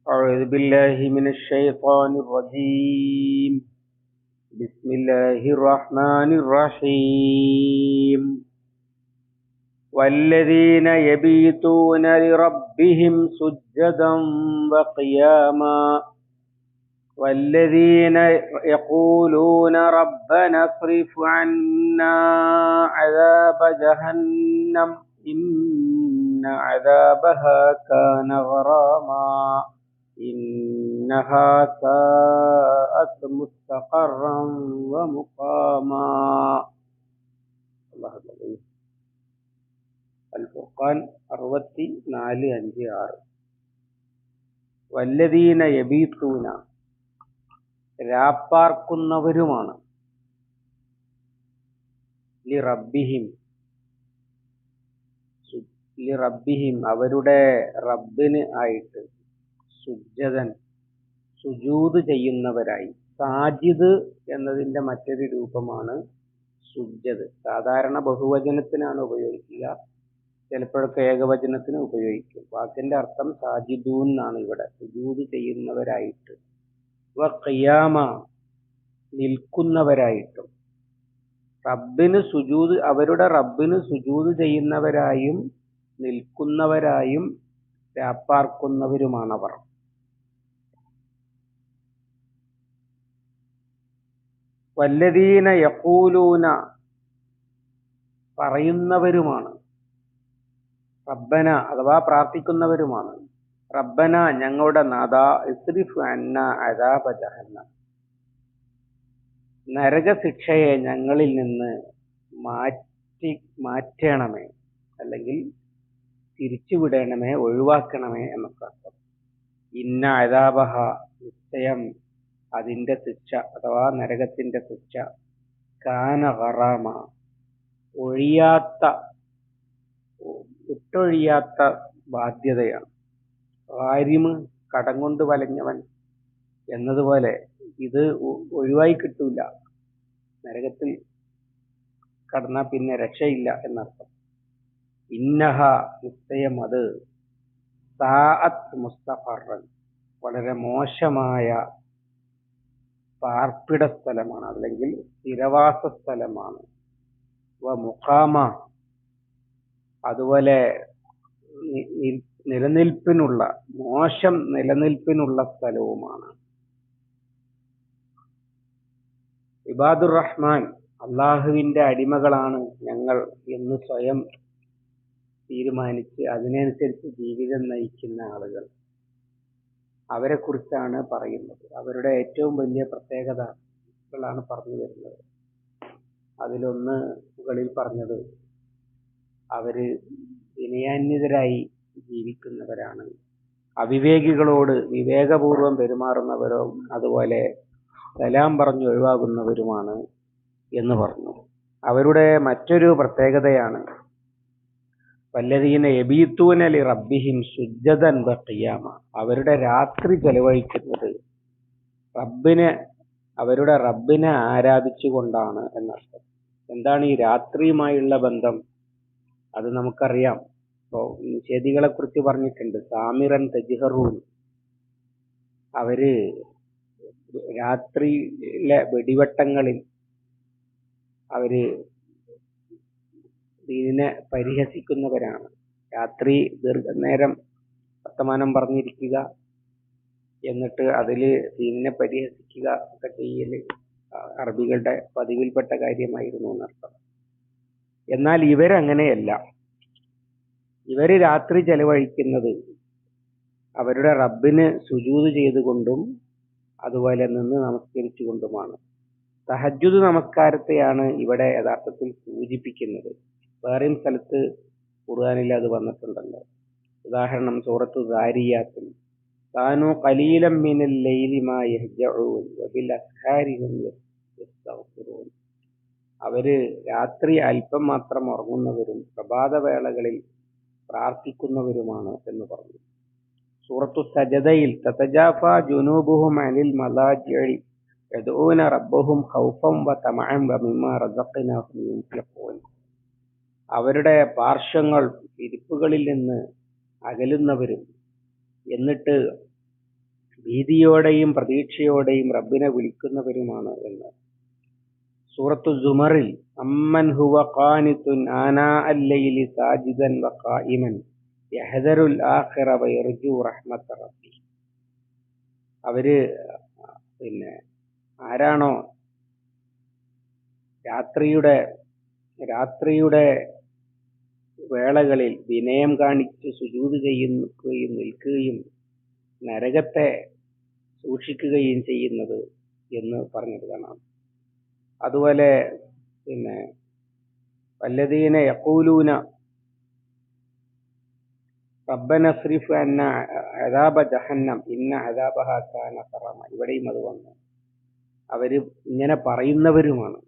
أعوذ بالله من الشيطان الرجيم. بسم الله الرحمن الرحيم. والذين يبيتون لربهم سجدا وقياما والذين يقولون ربنا اصرف عنا عذاب جهنم إن عذابها كان غراما إنها ساءت مستقرا ومقاما. الله أكبر. الفرقان 64:5-6. വല്ലദീന യബീത്തൂന, രാപ്പാർക്കുന്നവരുമാണ്, ലിറബ്ബിഹിം അവരുടെ റബ്ബിന് ആയിട്ട്, സുജ്ജദൻ സുജൂദ് ചെയ്യുന്നവരായി. സാജിദ് എന്നതിൻ്റെ മറ്റൊരു രൂപമാണ് സുജ്ജദ്. സാധാരണ ബഹുവചനത്തിനാണ് ഉപയോഗിക്കുക, ചിലപ്പോഴൊക്കെ ഏകവചനത്തിന് ഉപയോഗിക്കും. വാക്കിന്റെ അർത്ഥം സാജിദൂൻ എന്നാണ്. ഇവിടെ സുജൂദ് ചെയ്യുന്നവരായിട്ട്, ഖിയാമ നിൽക്കുന്നവരായിട്ടും, റബ്ബിന് സുജൂദ് അവരുടെ റബ്ബിന് സുജൂദ് ചെയ്യുന്നവരായും നിൽക്കുന്നവരായും രാപ്പാർക്കുന്നവരുമാണവർ. വല്ലദീന യഖൂലൂന പറയുന്നവരുമാണ്, റബ്ബന അഥവാ പ്രാർത്ഥിക്കുന്നവരുമാണ്. റബ്ബന ഞങ്ങളുടെ നാഥാ, ഇസ്രിഫ് അന്ന അദാബ ജഹന്നം, നരകശിക്ഷയെ ഞങ്ങളിൽ നിന്ന് മാറ്റണമേ, അല്ലെങ്കിൽ തിരിച്ചുവിടണമേ, ഒഴിവാക്കണമേ എന്നൊക്കെ അർത്ഥം. ഇന്ന അദാബഹ നിശ്ചയം അതിന്റെ ശിക്ഷ അഥവാ നരകത്തിന്റെ ശിക്ഷ, കാന ഗറാമ വിട്ടൊഴിയാത്ത ബാധ്യതയാണ്. ഗാരിമ് കടം കൊണ്ട് വലഞ്ഞവൻ എന്നതുപോലെ ഇത് ഒഴിവായി കിട്ടൂല. നരകത്തിൽ കടന്നാൽ പിന്നെ രക്ഷയില്ല എന്നർത്ഥം. ഇന്നഹ നിശ്ചയം അത്, സാഅത്ത് മുസ്തഖറൻ വളരെ മോശമായ പാർപ്പിട സ്ഥലമാണ്, അല്ലെങ്കിൽ സ്ഥിരവാസ സ്ഥലമാണ്. വ മുഖാമ അതുപോലെ നിലനിൽപ്പിനുള്ള മോശം നിലനിൽപ്പിനുള്ള സ്ഥലവുമാണ്. ഇബാദുർ റഹ്മാൻ അള്ളാഹുവിന്റെ അടിമകളാണ് ഞങ്ങൾ എന്ന് സ്വയം തീരുമാനിച്ച് അതിനനുസരിച്ച് ജീവിതം നയിക്കുന്ന ആളുകൾ, അവരെ കുറിച്ചാണ് പറയുന്നത്. അവരുടെ ഏറ്റവും വലിയ പ്രത്യേകതകളാണ് പറഞ്ഞു വരുന്നത്. അതിലൊന്ന് മുകളിൽ പറഞ്ഞത്, അവര് വിനയാന്വിതരായി ജീവിക്കുന്നവരാണ്, അവിവേകികളോട് വിവേകപൂർവം പെരുമാറുന്നവരോ അതുപോലെ സലാം പറഞ്ഞു ഒഴിവാകുന്നവരുമാണ് എന്ന് പറഞ്ഞു. അവരുടെ മറ്റൊരു പ്രത്യേകതയാണ് വല്ലദീന യബീത്തൂന ലിറബ്ബിഹിം സുജ്ജദൻ വഖിയാമ, അവരുടെ രാത്രി ചെലവഴിക്കുന്നത് അവരുടെ റബ്ബിനെ ആരാധിച്ചുകൊണ്ടാണ് എന്നർത്ഥം. എന്താണ് ഈ രാത്രിയുമായുള്ള ബന്ധം? അത് നമുക്കറിയാം. ഇപ്പോൾ നിഷേധികളെ കുറിച്ച് പറഞ്ഞിട്ടുണ്ട്, സാമിറൻ തജ്ഹറൂൻ, അവര് രാത്രിയിലെ വെടിവട്ടങ്ങളിൽ അവര് ദീനിനെ പരിഹസിക്കുന്നവരാണ്. രാത്രി ദീർഘനേരം വർത്തമാനം പറഞ്ഞിരിക്കുക, എന്നിട്ട് അതില് ദീനിനെ പരിഹസിക്കുക ഒക്കെ ചെയ്യല് അറബികളുടെ പതിവിൽപ്പെട്ട കാര്യമായിരുന്നു എന്നർത്ഥം. എന്നാൽ ഇവരങ്ങനെയല്ല. ഇവര് രാത്രി ചെലവഴിക്കുന്നത് അവരുടെ റബ്ബിന് സുജൂദ് ചെയ്തുകൊണ്ടും അതുപോലെ നിന്ന് നമസ്കരിച്ചുകൊണ്ടുമാണ്. തഹജ്ജുദ് നമസ്കാരത്തെയാണ് ഇവിടെ യഥാർത്ഥത്തിൽ സൂചിപ്പിക്കുന്നത്. വേറെയും സ്ഥലത്ത് ഖുർആനിൽ അത് വന്നിട്ടുണ്ടല്ലോ. ഉദാഹരണം സൂറത്തു ദാരിയാത്തിൽ, കാനൂ ഖലീലൻ മിനൽ ലൈലി മാ യഹ്ജഊൻ വബിൽ അസ്ഹാരി ഹും യസ്തഗ്ഫിറൂൻ, അവര് രാത്രി അല്പം മാത്രം ഉറങ്ങുന്നവരും പ്രഭാതവേളകളിൽ പ്രാർത്ഥിക്കുന്നവരുമാണ് എന്ന് പറഞ്ഞു. സൂറത്തു സജദയിൽ, തതജാഫാ ജുനൂബുഹും അനിൽ മലാജിഇ യദ്ഊന റബ്ബഹും ഖൗഫൻ വതമഅൻ വമിമ്മാ റസഖ്നാഹും യുൻഫിഖൂൻ, അവരുടെ പാർശ്വങ്ങൾ ഇരിപ്പുകളിൽ നിന്ന് അകലുന്നവരും എന്നിട്ട് ഭീതിയോടെയും പ്രതീക്ഷയോടെയും റബ്ബിനെ വിളിക്കുന്നവരുമാണ് എന്ന്. സൂറത്തു സുമറിൽ അമ്മൻ ഹുവ ഖാനിതുൻ ആനാ അല്ലൈലി സാജിദൻ വഖായിമൻ യഹ്ദറുൽ ആഖിറ വയർജു റഹ്മത റബ്ബി. അവര് ആരാണോ രാത്രിയുടെ വേളകളിൽ വിനയം കാണിച്ച് സുജൂദ് ചെയ്യുകയും നിൽക്കുകയും നരകത്തെ സൂക്ഷിക്കുകയും ചെയ്യുന്നത് എന്ന് പറഞ്ഞത് കാണാം. അതുപോലെ വല്ലദീന യഖൂലൂന റബ്ബന സ്രിഫ് അന്ന അദാബ ജഹന്നം ഇന്ന അദാബഹാ കാന ഗറാമ. ഇവിടെയും അത് വന്നു. അവര് ഇങ്ങനെ പറയുന്നവരുമാണ്.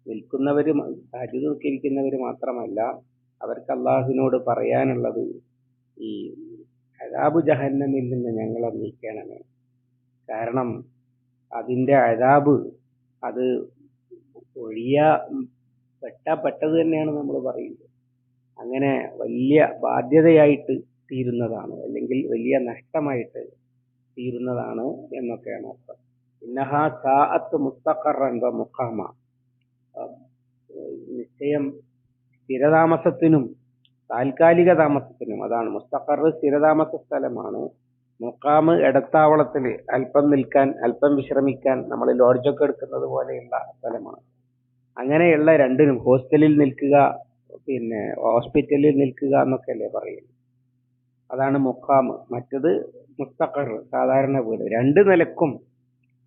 നിൽക്കുന്നവരും സജ്ജ് നിൽക്കിരിക്കുന്നവര് മാത്രമല്ല, അവർക്ക് അള്ളാഹുവിനോട് പറയാനുള്ളത് ഈ അദാബ് ജഹന്നമിൽ നിന്ന് ഞങ്ങളെ നീക്കണമേ. കാരണം അതിന്റെ അദാബ് അത് പെട്ടത് തന്നെയാണ് നമ്മൾ പറയുന്നത്. അങ്ങനെ വലിയ ബാധ്യതയായിട്ട് തീരുന്നതാണ്, അല്ലെങ്കിൽ വലിയ നഷ്ടമായിട്ട് തീരുന്നതാണ് എന്നൊക്കെയാണ് അർത്ഥം. ഇന്നഹാ സാഅത്ത് മുസ്തഖറൻ വ മുഖാമ. നിശ്ചയം സ്ഥിരതാമസത്തിനും താൽക്കാലിക താമസത്തിനും. അതാണ് മുസ്തഖർ, സ്ഥിരതാമസ സ്ഥലമാണ്. മുഖാമ് ഇടത്താവളത്തിൽ അല്പം നിൽക്കാൻ, അല്പം വിശ്രമിക്കാൻ നമ്മൾ ലോഡ്ജൊക്കെ എടുക്കുന്നത് പോലെയുള്ള സ്ഥലമാണ്. അങ്ങനെയുള്ള രണ്ടിനും, ഹോസ്റ്റലിൽ നിൽക്കുക ഹോസ്പിറ്റലിൽ നിൽക്കുക എന്നൊക്കെ അല്ലേ പറയുന്നത്. അതാണ് മുഖാമ്. മറ്റത് മുസ്തഖർ, സാധാരണ വീട്. രണ്ട് നിലക്കും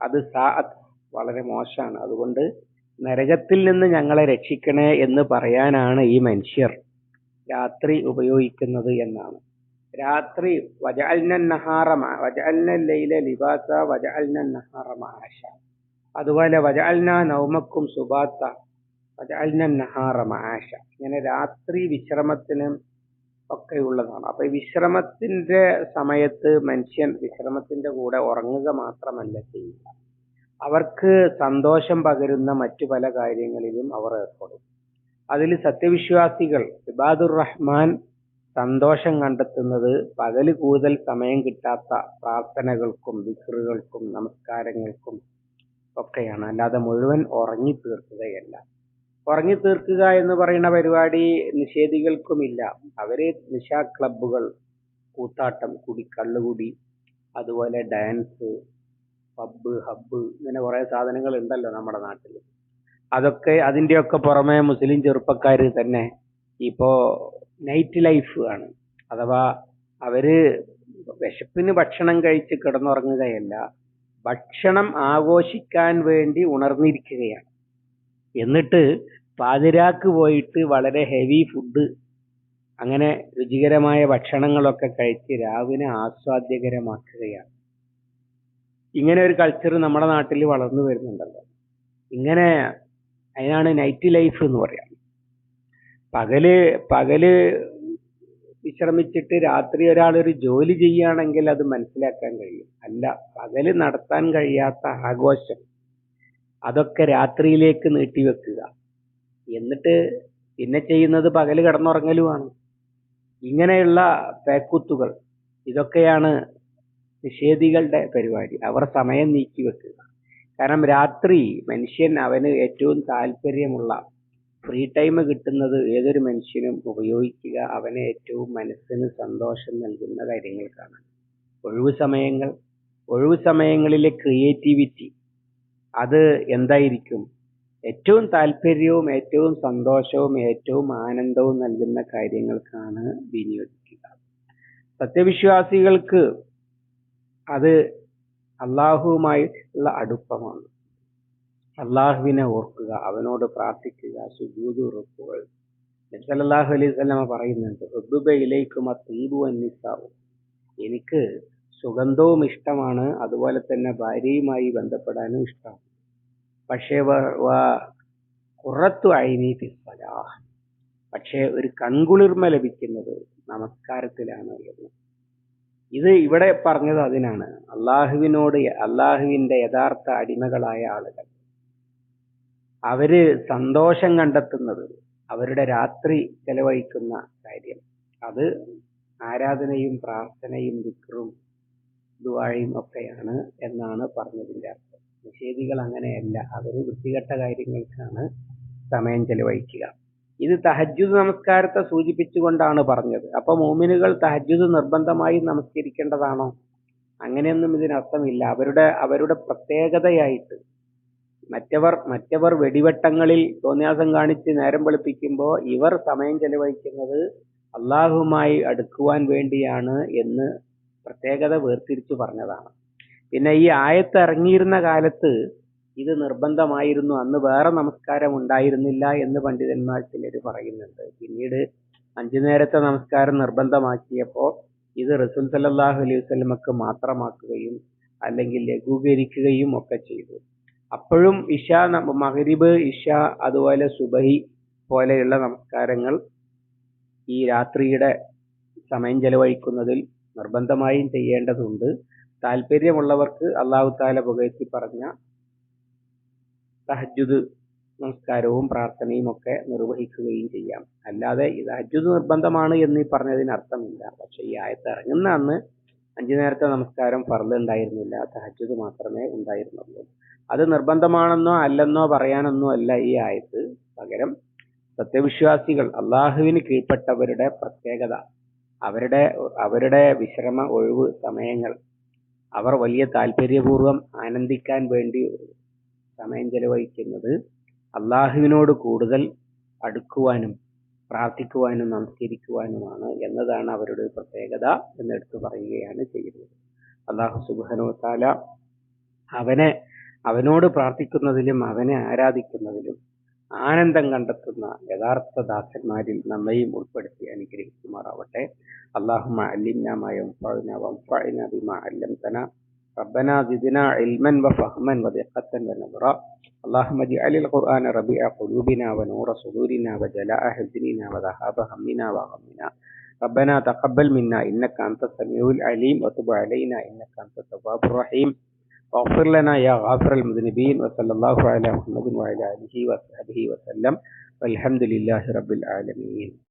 അത് സാഅത്ത് വളരെ മോശമാണ്. അതുകൊണ്ട് നരകത്തിൽ നിന്ന് ഞങ്ങളെ രക്ഷിക്കണേ എന്ന് പറയാനാണ് ഈ മനുഷ്യർ രാത്രി ഉപയോഗിക്കുന്നത് എന്നാണ്. രാത്രി വജഅൽന ലൈല ലിബാസ വജഅൽന നഹാറ മആശ. അതുപോലെ വജഅൽന നൗമക്കും സുബാത്ത വജഅൽന നഹാറ മആശ. ഇങ്ങനെ രാത്രി വിശ്രമത്തിന് ഒക്കെ ഉള്ളതാണ്. അപ്പൊ ഈ വിശ്രമത്തിന്റെ സമയത്ത് മനുഷ്യൻ വിശ്രമത്തിന്റെ കൂടെ ഉറങ്ങുക മാത്രമല്ല ചെയ്യുക, അവർക്ക് സന്തോഷം പകരുന്ന മറ്റു പല കാര്യങ്ങളിലും അവർ ഏർപ്പെടും. അതിൽ സത്യവിശ്വാസികൾ ഇബാദുർ റഹ്മാൻ സന്തോഷം കണ്ടെത്തുന്നത് പകല് കൂടുതൽ സമയം കിട്ടാത്ത പ്രാർത്ഥനകൾക്കും ദിക്റുകൾക്കും നമസ്കാരങ്ങൾക്കും ഒക്കെയാണ്. അല്ലാതെ മുഴുവൻ ഉറങ്ങി തീർക്കുകയല്ല. ഉറങ്ങി തീർക്കുക എന്ന് പറയുന്ന പരിപാടി നിഷേധികൾക്കുമില്ല. അവര് നിശാ ക്ലബ്ബുകൾ, കൂത്താട്ടം, കള്ളുകുടി, അതുപോലെ ഡാൻസ്, പബ്ബ്, ഹബ്ബ്, ഇങ്ങനെ കുറെ സാധനങ്ങൾ ഉണ്ടല്ലോ നമ്മുടെ നാട്ടിൽ. അതൊക്കെ അതിൻ്റെയൊക്കെ പുറമെ മുസ്ലിം ചെറുപ്പക്കാർ തന്നെ ഇപ്പോ നൈറ്റ് ലൈഫ് ആണ്. അഥവാ അവര് വിശപ്പിന് ഭക്ഷണം കഴിച്ച് കിടന്നുറങ്ങുകയല്ല, ഭക്ഷണം ആഘോഷിക്കാൻ വേണ്ടി ഉണർന്നിരിക്കുകയാണ്. എന്നിട്ട് പാതിരാക്ക് പോയിട്ട് വളരെ ഹെവി ഫുഡ്, അങ്ങനെ രുചികരമായ ഭക്ഷണങ്ങളൊക്കെ കഴിച്ച് രാവിനെ ആസ്വാദ്യകരമാക്കുകയാണ്. ഇങ്ങനെ ഒരു കൾച്ചർ നമ്മുടെ നാട്ടിൽ വളർന്നു വരുന്നുണ്ടല്ലോ. ഇങ്ങനെ അതിനാണ് നൈറ്റ് ലൈഫ് എന്ന് പറയാം. പകല് വിശ്രമിച്ചിട്ട് രാത്രി ഒരാളൊരു ജോലി ചെയ്യുകയാണെങ്കിൽ അത് മനസ്സിലാക്കാൻ കഴിയും. അല്ല, പകല് നടത്താൻ കഴിയാത്ത ആഘോഷം അതൊക്കെ രാത്രിയിലേക്ക് നീട്ടിവെക്കുക, എന്നിട്ട് പിന്നെ ചെയ്യുന്നത് പകല് കിടന്നുറങ്ങലുമാണ്. ഇങ്ങനെയുള്ള പേക്കൂത്തുകൾ, ഇതൊക്കെയാണ് നിഷേധികളുടെ പരിപാടി. അവർ സമയം നീക്കി വെക്കുക. കാരണം രാത്രി മനുഷ്യൻ അവന് ഏറ്റവും താല്പര്യമുള്ള ഫ്രീ ടൈം കിട്ടുന്നത് ഏതൊരു മനുഷ്യനും ഉപയോഗിക്കുക അവന് ഏറ്റവും മനസ്സിന് സന്തോഷം നൽകുന്ന കാര്യങ്ങൾക്കാണ്. ഒഴിവു സമയങ്ങളിലെ ക്രിയേറ്റിവിറ്റി അത് എന്തായിരിക്കും? ഏറ്റവും താല്പര്യവും ഏറ്റവും സന്തോഷവും ഏറ്റവും ആനന്ദവും നൽകുന്ന കാര്യങ്ങൾക്കാണ് വിനിയോഗിക്കുക. സത്യവിശ്വാസികൾക്ക് അത് അള്ളാഹുവുമായി ഉള്ള അടുപ്പമാണ്. അള്ളാഹുവിനെ ഓർക്കുക, അവനോട് പ്രാർത്ഥിക്കുക, സുജൂദ് റുക്കുകൾ. നബി സല്ലല്ലാഹു അലൈഹി വസല്ലമ പറയുന്നുണ്ട്, ഹുബ്ബിബ ഇലൈക്കും അത്തീബു വന്നിസാഉ. എനിക്ക് സുഗന്ധവും ഇഷ്ടമാണ്, അതുപോലെ തന്നെ ഭാര്യയുമായി ബന്ധപ്പെടാനും ഇഷ്ടമാണ്. പക്ഷേ ഖുറത്തു ഐനി ഫിസ്സലാഹ്, പക്ഷേ ഒരു കൺകുളിർമ ലഭിക്കുന്നത് നമസ്കാരത്തിലാണ് എന്ന്. ഇത് ഇവിടെ പറഞ്ഞത് അതിനാണ്. അള്ളാഹുവിന്റെ യഥാർത്ഥ അടിമകളായ ആളുകൾ അവര് സന്തോഷം കണ്ടെത്തുന്നത് അവരുടെ രാത്രി ചെലവഴിക്കുന്ന കാര്യം, അത് ആരാധനയും പ്രാർത്ഥനയും ദിക്റും ദുആയും ഒക്കെയാണ് എന്നാണ് പറഞ്ഞതിന്റെ അർത്ഥം. നിഷേധികൾ അങ്ങനെയല്ല, അവര് വൃത്തികെട്ട കാര്യങ്ങൾക്കാണ് സമയം ചെലവഴിക്കുക. ഇത് തഹജ്ജുദ് നമസ്കാരത്തെ സൂചിപ്പിച്ചുകൊണ്ടാണ് പറഞ്ഞത്. അപ്പൊ മോമിനുകൾ തഹജ്ജുദ് നിർബന്ധമായി നമസ്കരിക്കേണ്ടതാണോ? അങ്ങനെയൊന്നും ഇതിനർത്ഥമില്ല. അവരുടെ പ്രത്യേകതയായിട്ട് മറ്റവർ വെടിവെട്ടങ്ങളിൽ തോന്നിയാസം കാണിച്ച് നേരം വെളുപ്പിക്കുമ്പോൾ ഇവർ സമയം ചെലവഴിക്കുന്നത് അള്ളാഹുമായി അടുക്കുവാൻ വേണ്ടിയാണ് എന്ന് പ്രത്യേകത വേർതിരിച്ചു പറഞ്ഞതാണ്. പിന്നെ ഈ ആയത്ത് ഇറങ്ങിയിരുന്ന കാലത്ത് ഇത് നിർബന്ധമായിരുന്നു, അന്ന് വേറെ നമസ്കാരം ഉണ്ടായിരുന്നില്ല എന്ന് പണ്ഡിതന്മാർ ചിലർ പറയുന്നുണ്ട്. പിന്നീട് 5 നേരത്തെ നമസ്കാരം നിർബന്ധമാക്കിയപ്പോൾ ഇത് റസൂൽ സല്ലല്ലാഹു അലൈഹി വസല്ലമക്ക് മാത്രമാക്കുകയും അല്ലെങ്കിൽ ലഘൂകരിക്കുകയും ഒക്കെ ചെയ്തു. അപ്പോഴും മഗ്രിബ്, ഇഷ, അതുപോലെ സുബഹി പോലെയുള്ള നമസ്കാരങ്ങൾ ഈ രാത്രിയുടെ സമയം ചെലവഴിക്കുന്നതിൽ നിർബന്ധമായും ചെയ്യേണ്ടതുണ്ട്. താല്പര്യമുള്ളവർക്ക് അല്ലാഹു തആല പുകഴ്ത്തി പറഞ്ഞ തഹജ്ജുദ് നമസ്കാരവും പ്രാർത്ഥനയും ഒക്കെ നിർവഹിക്കുകയും ചെയ്യാം. അല്ലാതെ തഹജ്ജുദ് നിർബന്ധമാണ് എന്ന് പറഞ്ഞതിന് അർത്ഥമില്ല. പക്ഷെ ഈ ആയത്ത് ഇറങ്ങുന്ന അന്ന് 5 നേരത്തെ നമസ്കാരം ഫർള് ഉണ്ടായിരുന്നില്ല, തഹജ്ജുദ് മാത്രമേ ഉണ്ടായിരുന്നുള്ളൂ. അത് നിർബന്ധമാണെന്നോ അല്ലെന്നോ പറയാനൊന്നും അല്ല ഈ ആയത്ത്. പകരം സത്യവിശ്വാസികൾ, അള്ളാഹുവിന് കീഴ്പ്പെട്ടവരുടെ പ്രത്യേകത, അവരുടെ വിശ്രമ ഒഴിവ് സമയങ്ങൾ അവർ വലിയ താല്പര്യപൂർവ്വം ആനന്ദിക്കാൻ വേണ്ടി സമയം ചെലവഴിക്കുന്നത് അള്ളാഹുവിനോട് കൂടുതൽ അടുക്കുവാനും പ്രാർത്ഥിക്കുവാനും നമസ്കരിക്കുവാനുമാണ് എന്നതാണ് അവരുടെ പ്രത്യേകത എന്നെടുത്ത് പറയുകയാണ് ചെയ്യുന്നത്. അള്ളാഹു സുബ്ഹാനഹു വ തആല അവനോട് പ്രാർത്ഥിക്കുന്നതിലും അവനെ ആരാധിക്കുന്നതിലും ആനന്ദം കണ്ടെത്തുന്ന യഥാർത്ഥ ദാസന്മാരിൽ നമ്മയും ഉൾപ്പെടുത്തി അനുഗ്രഹിക്കുമാറാവട്ടെ. അല്ലാഹുമ്മ അല്ലിംനാ മാ യൻഫഉനാ വൻഫഅനാ ബിമാ അല്ലംതനാ റബ്ബനാ സിദ്നാ ഇൽമൻ വഫഹ്മൻ വദിഖത്തൻ വനദറ. اللهم اجعل القرآن ربيع قلوبنا ونور صدورنا وجلاء حزننا وذهاب همنا وغمنا. ربنا تقبل منا إنك أنت السميع العليم وتب علينا إنك أنت التواب الرحيم واغفر لنا يا غافر المذنبين. وصلى الله على محمد وعلى آله وصحبه وسلم والحمد لله رب العالمين.